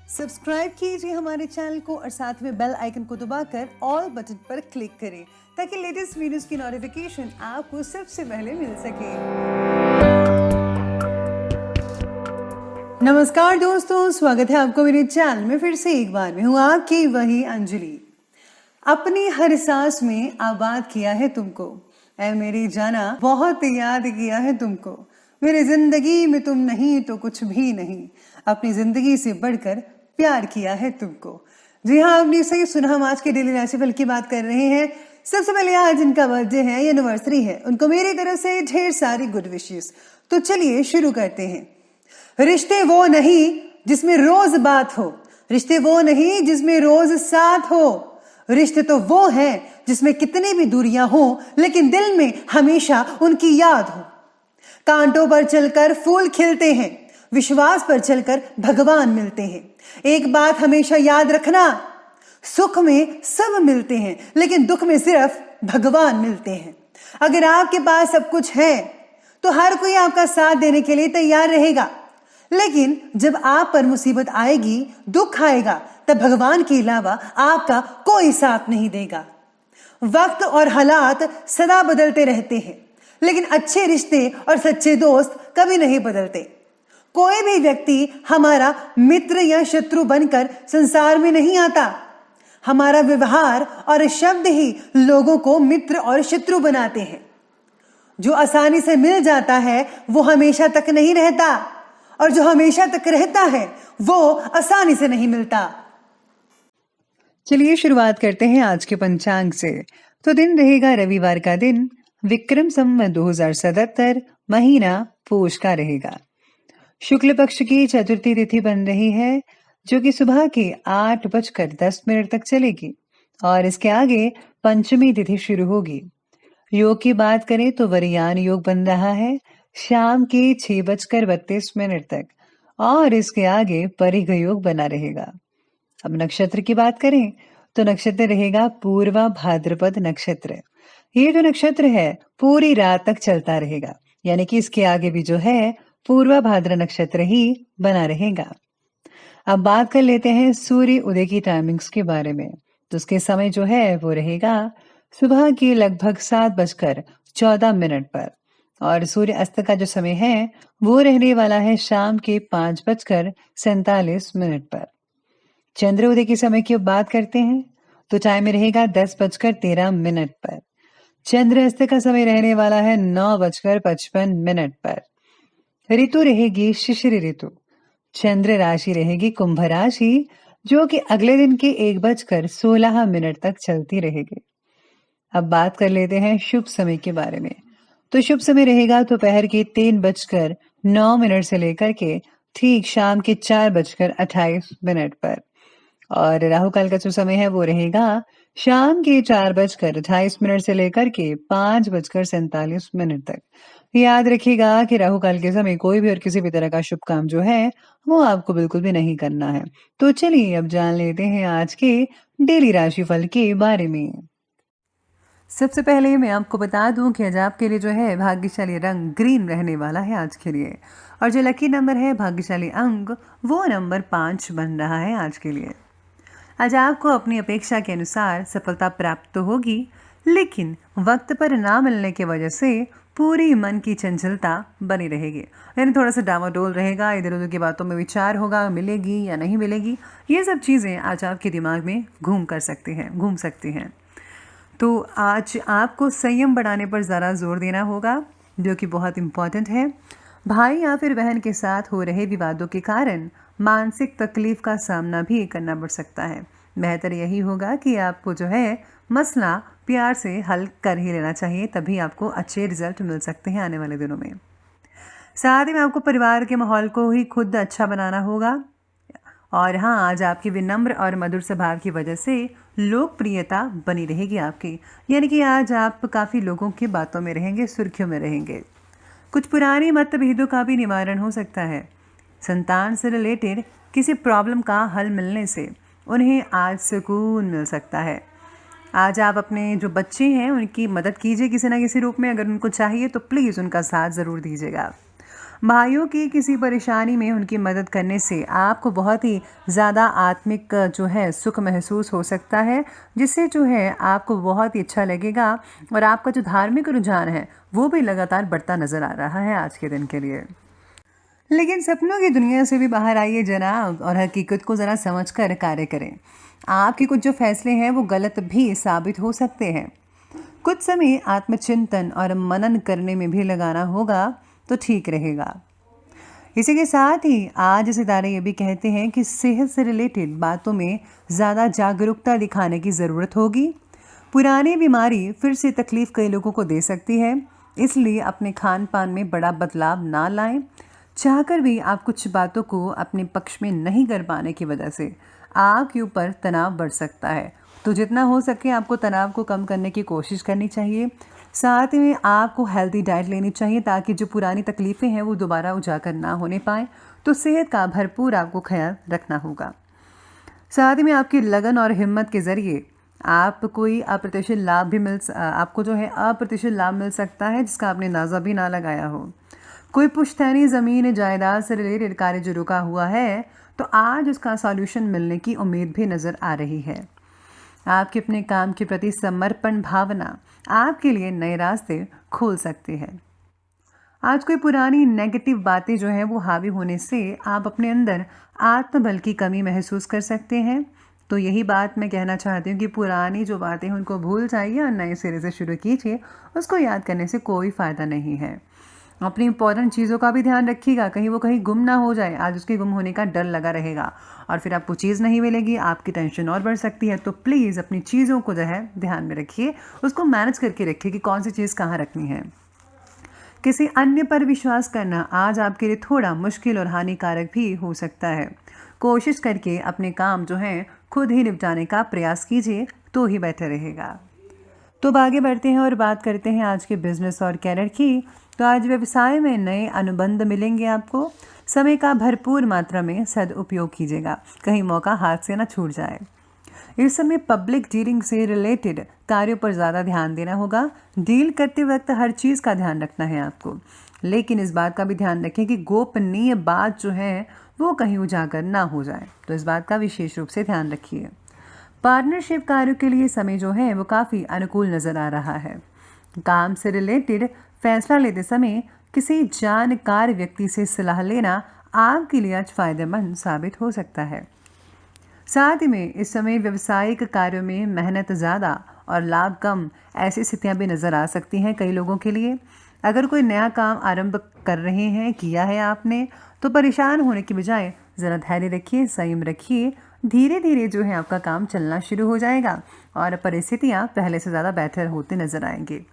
Subscribe कीजिए हमारे channel को और साथ में बेल आइकन को दबाकर ऑल बटन पर क्लिक करें ताकि लेटेस्ट वीडियोस की नोटिफिकेशन आपको सबसे पहले मिल सके। नमस्कार दोस्तों, स्वागत है आपको मेरे चैनल में फिर से एक बार। मैं हूँ आपकी वही अंजलि। अपनी हर सांस में आबाद किया है तुमको, ऐ मेरी जाना बहुत याद किया है तुमको। मेरी जिंदगी में तुम नहीं तो कुछ भी नहीं, अपनी जिंदगी से बढ़कर प्यार किया है तुमको। जी हाँ, आपने सही सुना। हम आज के डेली राशिफल की बात कर रहे हैं। सबसे पहले आज जिनका बर्थडे है, एनिवर्सरी है, उनको मेरी तरफ से ढेर सारी गुड विशेस। तो चलिए शुरू करते हैं। रिश्ते वो नहीं जिसमें रोज बात हो, रिश्ते वो नहीं जिसमें रोज साथ हो, रिश्ते तो वो है जिसमें कितनी भी दूरियां हो लेकिन दिल में हमेशा उनकी याद हो। कांटों पर चलकर फूल खिलते हैं, विश्वास पर चलकर भगवान मिलते हैं। एक बात हमेशा याद रखना, सुख में सब मिलते हैं लेकिन दुख में सिर्फ भगवान मिलते हैं। अगर आपके पास सब कुछ है तो हर कोई आपका साथ देने के लिए तैयार रहेगा, लेकिन जब आप पर मुसीबत आएगी, दुख आएगा, तब भगवान के अलावा आपका कोई साथ नहीं देगा। वक्त और हालात सदा बदलते रहते हैं लेकिन अच्छे रिश्ते और सच्चे दोस्त कभी नहीं बदलते। कोई भी व्यक्ति हमारा मित्र या शत्रु बनकर संसार में नहीं आता। हमारा व्यवहार और शब्द ही लोगों को मित्र और शत्रु बनाते हैं। जो आसानी से मिल जाता है वो हमेशा तक नहीं रहता, और जो हमेशा तक रहता है वो आसानी से नहीं मिलता। चलिए शुरुआत करते हैं आज के पंचांग से। तो दिन रहेगा रविवार का दिन, विक्रम संवत 2077, महीना पोष का रहेगा। शुक्ल पक्ष की चतुर्थी तिथि बन रही है जो कि सुबह के 8:10 तक चलेगी और इसके आगे पंचमी तिथि शुरू होगी। योग की बात करें तो वरयान योग बन रहा है शाम के 6:32 तक और इसके आगे परिघ योग बना रहेगा। अब नक्षत्र की बात करें तो नक्षत्र रहेगा पूर्वा भाद्रपद नक्षत्र। ये जो नक्षत्र है पूरी रात तक चलता रहेगा, यानी कि इसके आगे भी जो है पूर्वा भाद्र नक्षत्र ही बना रहेगा। अब बात कर लेते हैं सूर्य उदय की टाइमिंग्स के बारे में। तो उसके समय जो है वो रहेगा सुबह के लगभग 7:14 पर, और सूर्य अस्त का जो समय है वो रहने वाला है शाम के 5:47 पर। चंद्र उदय के समय की बात करते हैं तो टाइम में रहेगा 10:13 पर। चंद्र अस्त का समय रहने वाला है 9:55 पर। ऋतु रहेगी शिशिर ऋतु। चंद्र राशि रहेगी कुंभ राशि जो कि अगले दिन के 1:16 तक चलती रहेगी। अब बात कर लेते हैं शुभ समय के बारे में। तो शुभ समय रहेगा दोपहर के 3:09 से लेकर के ठीक शाम के 4:28 पर, और राहु काल का जो समय है वो रहेगा शाम के 4:28 से लेकर के 5:47 तक। याद रखिएगा कि राहु काल के समय कोई भी और किसी भी तरह का शुभ काम जो है वो आपको बिल्कुल भी नहीं करना है। तो चलिए अब जान लेते हैं आज के डेली राशिफल के बारे में। सबसे पहले मैं आपको बता दूं कि आज आपके लिए जो है भाग्यशाली रंग ग्रीन रहने वाला है आज के लिए, और जो लकी नंबर है, भाग्यशाली अंक, वो नंबर 5 बन रहा है आज के लिए। आज आपको अपनी अपेक्षा के अनुसार सफलता प्राप्त तो होगी, लेकिन वक्त पर ना मिलने की वजह से पूरी मन की चंचलता बनी रहेगी, यानी थोड़ा सा डामाडोल रहेगा, इधर उधर की बातों में विचार होगा, मिलेगी या नहीं मिलेगी, ये सब चीज़ें आज आपके दिमाग में घूम सकती हैं। तो आज आपको संयम बढ़ाने पर ज़रा जोर देना होगा, जो कि बहुत इम्पॉर्टेंट है। भाई या फिर बहन के साथ हो रहे विवादों के कारण मानसिक तकलीफ का सामना भी करना पड़ सकता है। बेहतर यही होगा कि आपको जो है मसला प्यार से हल कर ही लेना चाहिए, तभी आपको अच्छे रिजल्ट मिल सकते हैं आने वाले दिनों में। साथ ही में आपको परिवार के माहौल को ही खुद अच्छा बनाना होगा, और हाँ, आज आपकी विनम्र और मधुर स्वभाव की वजह से लोकप्रियता बनी रहेगी आपकी, यानी कि आज आप काफ़ी लोगों की बातों में रहेंगे, सुर्खियों में रहेंगे। कुछ पुरानी मतभेदों का भी निवारण हो सकता है। संतान से रिलेटेड किसी प्रॉब्लम का हल मिलने से उन्हें आज सुकून मिल सकता है। आज आप अपने जो बच्चे हैं उनकी मदद कीजिए किसी ना किसी रूप में, अगर उनको चाहिए तो प्लीज़ उनका साथ ज़रूर दीजिएगा। भाइयों की किसी परेशानी में उनकी मदद करने से आपको बहुत ही ज़्यादा आत्मिक जो है सुख महसूस हो सकता है, जिससे जो है आपको बहुत ही अच्छा लगेगा और आपका जो धार्मिक रुझान है वो भी लगातार बढ़ता नज़र आ रहा है आज के दिन के लिए। लेकिन सपनों की दुनिया से भी बाहर आइए जनाब और हकीकत को ज़रा समझ कर कार्य करें। आपके कुछ जो फैसले हैं वो गलत भी साबित हो सकते हैं। कुछ समय आत्मचिंतन और मनन करने में भी लगाना होगा तो ठीक रहेगा। इसी के साथ ही आज सितारे ये भी कहते हैं कि सेहत से रिलेटेड बातों में ज़्यादा जागरूकता दिखाने की ज़रूरत होगी। पुरानी बीमारी फिर से तकलीफ कई लोगों को दे सकती है, इसलिए अपने खान पान में बड़ा बदलाव ना लाएं। चाहकर भी आप कुछ बातों को अपने पक्ष में नहीं कर पाने की वजह से आपके ऊपर तनाव बढ़ सकता है, तो जितना हो सके आपको तनाव को कम करने की कोशिश करनी चाहिए। साथ में आपको हेल्दी डाइट लेनी चाहिए ताकि जो पुरानी तकलीफ़ें हैं वो दोबारा उजागर ना होने पाएँ। तो सेहत का भरपूर आपको ख्याल रखना होगा। साथ में आपकी लगन और हिम्मत के ज़रिए आप कोई अप्रत्याशित लाभ भी आपको जो है अप्रत्याशित लाभ मिल सकता है, जिसका आपने अंदाज़ा भी ना लगाया हो। कोई पुश्तैनी ज़मीन जायदाद से रिलेटेड कार्य जो रुका हुआ है, तो आज उसका सॉल्यूशन मिलने की उम्मीद भी नज़र आ रही है। आपके अपने काम के प्रति समर्पण भावना आपके लिए नए रास्ते खोल सकती है। आज कोई पुरानी नेगेटिव बातें जो है वो हावी होने से आप अपने अंदर आत्मबल की कमी महसूस कर सकते हैं। तो यही बात मैं कहना चाहती हूँ कि पुरानी जो बातें हैं उनको भूल जाइए और नए सिरे से शुरू कीजिए। उसको याद करने से कोई फ़ायदा नहीं है। अपनी इंपॉर्टेंट चीज़ों का भी ध्यान रखिएगा, कहीं वो कहीं गुम ना हो जाए। आज उसके गुम होने का डर लगा रहेगा और फिर आपको चीज़ नहीं मिलेगी, आपकी टेंशन और बढ़ सकती है। तो प्लीज़ अपनी चीज़ों को जो है ध्यान में रखिए, उसको मैनेज करके रखिए कि कौन सी चीज़ कहाँ रखनी है। किसी अन्य पर विश्वास करना आज आपके लिए थोड़ा मुश्किल और हानिकारक भी हो सकता है। कोशिश करके अपने काम जो हैं खुद ही निपटाने का प्रयास कीजिए, तो ही बेहतर रहेगा। तो अब आगे बढ़ते हैं और बात करते हैं आज के बिजनेस और कैरियर की। तो आज व्यवसाय में नए अनुबंध मिलेंगे आपको। समय का भरपूर मात्रा में सदुपयोग कीजिएगा, कहीं मौका हाथ से ना छूट जाए। इस समय पब्लिक डीलिंग से रिलेटेड कार्यों पर ज़्यादा ध्यान देना होगा। डील करते वक्त हर चीज़ का ध्यान रखना है आपको, लेकिन इस बात का भी ध्यान रखें कि गोपनीय बात जो है वो कहीं उजागर ना हो जाए। तो इस बात का विशेष रूप से ध्यान रखिए। पार्टनरशिप कार्यों के लिए समय जो है वो काफ़ी अनुकूल नज़र आ रहा है। काम से रिलेटेड फैसला लेते समय किसी जानकार व्यक्ति से सलाह लेना आपके लिए आज फायदेमंद साबित हो सकता है। साथ ही में इस समय व्यवसायिक कार्यों में मेहनत ज़्यादा और लाभ कम, ऐसी स्थितियाँ भी नज़र आ सकती हैं कई लोगों के लिए। अगर कोई नया काम आरंभ कर रहे हैं, किया है आपने, तो परेशान होने की बजाय ज़रा धैर्य रखिए, संयम रखिए। धीरे धीरे जो है आपका काम चलना शुरू हो जाएगा और परिस्थितियाँ पहले से ज़्यादा बेहतर होते नज़र आएंगे।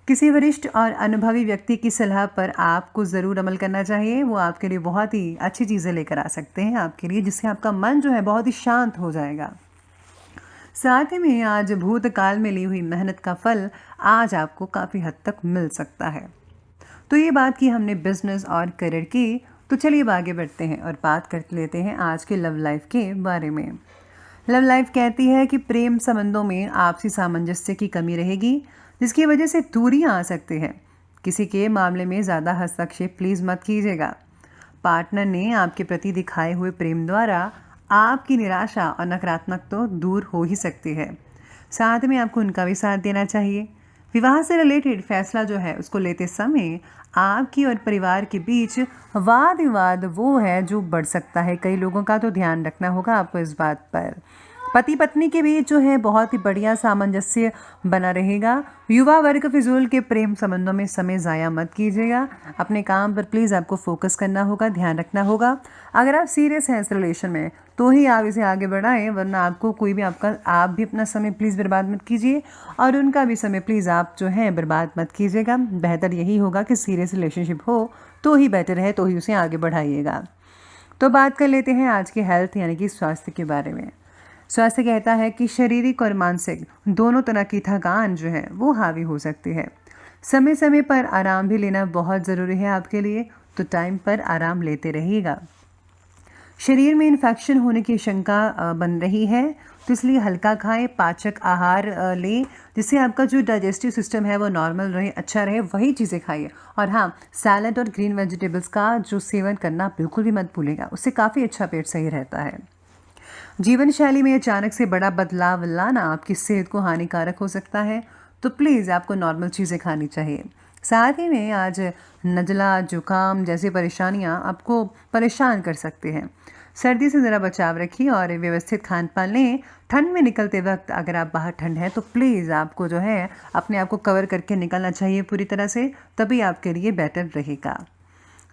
किसी वरिष्ठ और अनुभवी व्यक्ति की सलाह पर आपको ज़रूर अमल करना चाहिए। वो आपके लिए बहुत ही अच्छी चीज़ें लेकर आ सकते हैं आपके लिए, जिससे आपका मन जो है बहुत ही शांत हो जाएगा। साथ ही में आज भूतकाल में ली हुई मेहनत का फल आज आपको काफ़ी हद तक मिल सकता है। तो ये बात की हमने बिजनेस और करियर की। तो चलिए अब आगे बढ़ते हैं और बात कर लेते हैं आज के लव लाइफ के बारे में। लव लाइफ कहती है कि प्रेम संबंधों में आपसी सामंजस्य की कमी रहेगी, जिसकी वजह से दूरियां आ सकती हैं। किसी के मामले में ज़्यादा हस्तक्षेप प्लीज़ मत कीजिएगा। पार्टनर ने आपके प्रति दिखाए हुए प्रेम द्वारा आपकी निराशा और नकारात्मक तो दूर हो ही सकती है। साथ में आपको उनका भी साथ देना चाहिए। विवाह से रिलेटेड फैसला जो है उसको लेते समय आपकी और परिवार के बीच वाद विवाद वो है जो बढ़ सकता है। कई लोगों का तो ध्यान रखना होगा आपको इस बात पर। पति पत्नी के बीच जो है बहुत ही बढ़िया सामंजस्य बना रहेगा। युवा वर्ग फिजूल के प्रेम संबंधों में समय ज़ाया मत कीजिएगा। अपने काम पर प्लीज़ आपको फोकस करना होगा, ध्यान रखना होगा। अगर आप सीरियस हैं इस रिलेशन में तो ही आप इसे आगे बढ़ाएं, वरना आपको कोई भी आप भी अपना समय प्लीज़ बर्बाद मत कीजिए और उनका भी समय प्लीज़ आप जो है बर्बाद मत कीजिएगा। बेहतर यही होगा कि सीरियस रिलेशनशिप हो तो ही बेटर है, तो ही उसे आगे बढ़ाइएगा। तो बात कर लेते हैं आज के हेल्थ यानी कि स्वास्थ्य के बारे में। स्वास्थ्य कहता है कि शारीरिक और मानसिक दोनों तरह की थकान जो है वो हावी हो सकती है। समय समय पर आराम भी लेना बहुत ज़रूरी है आपके लिए, तो टाइम पर आराम लेते रहिएगा। शरीर में इन्फेक्शन होने की शंका बन रही है, तो इसलिए हल्का खाएं, पाचक आहार लें, जिससे आपका जो डाइजेस्टिव सिस्टम है वो नॉर्मल रहे, अच्छा रहे, वही चीज़ें खाइए। और हाँ, सैलड और ग्रीन वेजिटेबल्स का जो सेवन करना बिल्कुल भी मत भूलिएगा, उससे काफ़ी अच्छा पेट सही रहता है। जीवन शैली में अचानक से बड़ा बदलाव लाना आपकी सेहत को हानिकारक हो सकता है, तो प्लीज़ आपको नॉर्मल चीज़ें खानी चाहिए। साथ ही में आज नज़ला, जुकाम जैसी परेशानियां आपको परेशान कर सकते हैं। सर्दी से ज़रा बचाव रखिए और व्यवस्थित खान पान लें। ठंड में निकलते वक्त अगर आप बाहर ठंड है तो प्लीज़ आपको जो है अपने आप को कवर करके निकलना चाहिए पूरी तरह से, तभी आपके लिए बेटर रहेगा।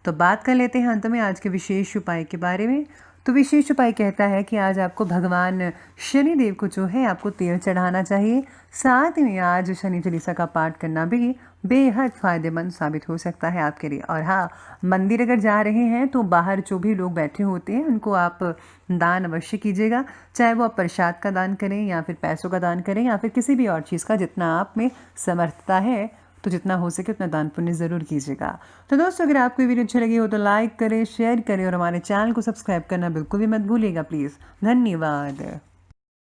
तो बात कर लेते हैं अंत में आज के विशेष उपाय के बारे में। तो विशेष उपाय कहता है कि आज आपको भगवान शनि देव को जो है आपको तेल चढ़ाना चाहिए। साथ में आज शनि चालीसा का पाठ करना भी बेहद फ़ायदेमंद साबित हो सकता है आपके लिए। और हाँ, मंदिर अगर जा रहे हैं तो बाहर जो भी लोग बैठे होते हैं उनको आप दान अवश्य कीजिएगा, चाहे वो आप प्रसाद का दान करें या फिर पैसों का दान करें या फिर किसी भी और चीज़ का, जितना आप में समर्थता है तो जितना हो सके उतना दान पुण्य ज़रूर कीजिएगा। तो दोस्तों, अगर आपको ये वीडियो अच्छी लगी हो तो लाइक करें, शेयर करें और हमारे चैनल को सब्सक्राइब करना बिल्कुल भी मत भूलिएगा प्लीज़। धन्यवाद।